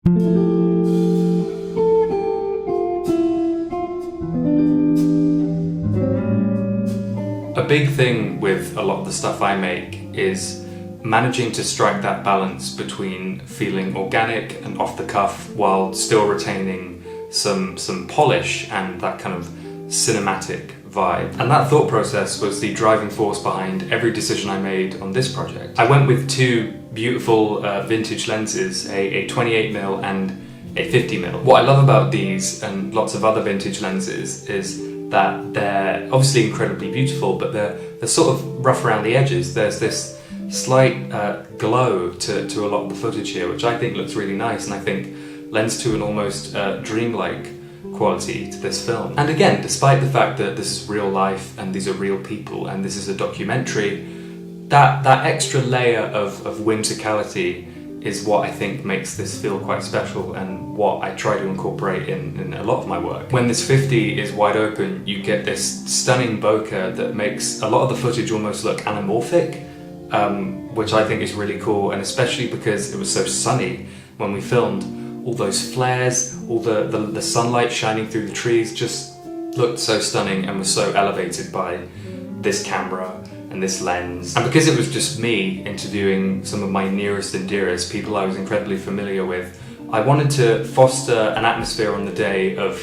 A big thing with a lot of the stuff I make is managing to strike that balance between feeling organic and off the cuff while still retaining some polish and that kind of cinematic vibe. And that thought process was the driving force behind every decision I made on this project. I went with two beautiful vintage lenses, a 28mm and a 50mm. What I love about these and lots of other vintage lenses is that they're obviously incredibly beautiful, but they're sort of rough around the edges. There's this slight glow to a lot of the footage here, which I think looks really nice, and I think lends to an almost dreamlike quality to this film. And again, despite the fact that this is real life and these are real people and this is a documentary, that extra layer of whimsicality is what I think makes this feel quite special and what I try to incorporate in a lot of my work. When this 50 is wide open, you get this stunning bokeh that makes a lot of the footage almost look anamorphic, which I think is really cool, and especially because it was so sunny when we filmed, all those flares, all the sunlight shining through the trees just looked so stunning and was so elevated by this camera and this lens. And because it was just me interviewing some of my nearest and dearest, people I was incredibly familiar with, I wanted to foster an atmosphere on the day of,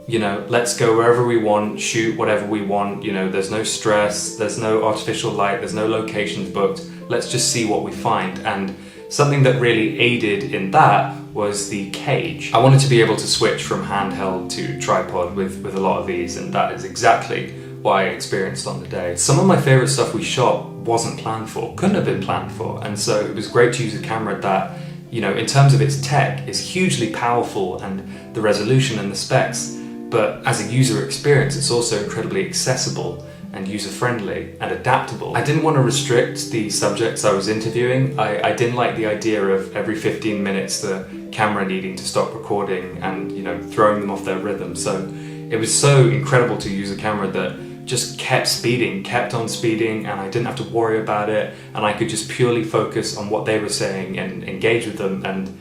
you know, let's go wherever we want, shoot whatever we want, you know, there's no stress, there's no artificial light, there's no locations booked, let's just see what we find. And something that really aided in that was the cage. I wanted to be able to switch from handheld to tripod with a lot of these, and that is exactly what I experienced on the day. Some of my favourite stuff we shot wasn't planned for, couldn't have been planned for, and so it was great to use a camera that, you know, in terms of its tech, is hugely powerful and the resolution and the specs, but as a user experience it's also incredibly accessible and user-friendly and adaptable. I didn't want to restrict the subjects I was interviewing. I didn't like the idea of every 15 minutes the camera needing to stop recording and, you know, throwing them off their rhythm. So it was so incredible to use a camera that just kept speeding, kept on speeding, and I didn't have to worry about it, and I could just purely focus on what they were saying and engage with them, and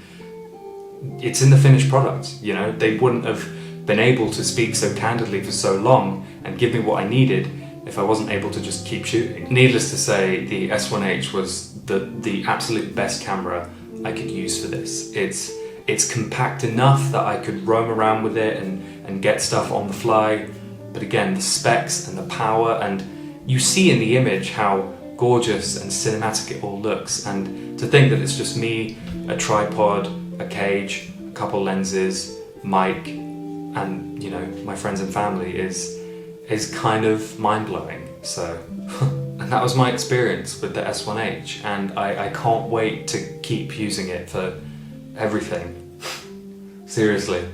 it's in the finished product, you know? They wouldn't have been able to speak so candidly for so long and give me what I needed if I wasn't able to just keep shooting. Needless to say, the S1H was the absolute best camera I could use for this. It's compact enough that I could roam around with it and get stuff on the fly, but again, the specs and the power, and you see in the image how gorgeous and cinematic it all looks, and to think that it's just me, a tripod, a cage, a couple lenses, mic, and, you know, my friends and family is kind of mind-blowing. So and that was my experience with the S1H, and I can't wait to keep using it for everything. Seriously.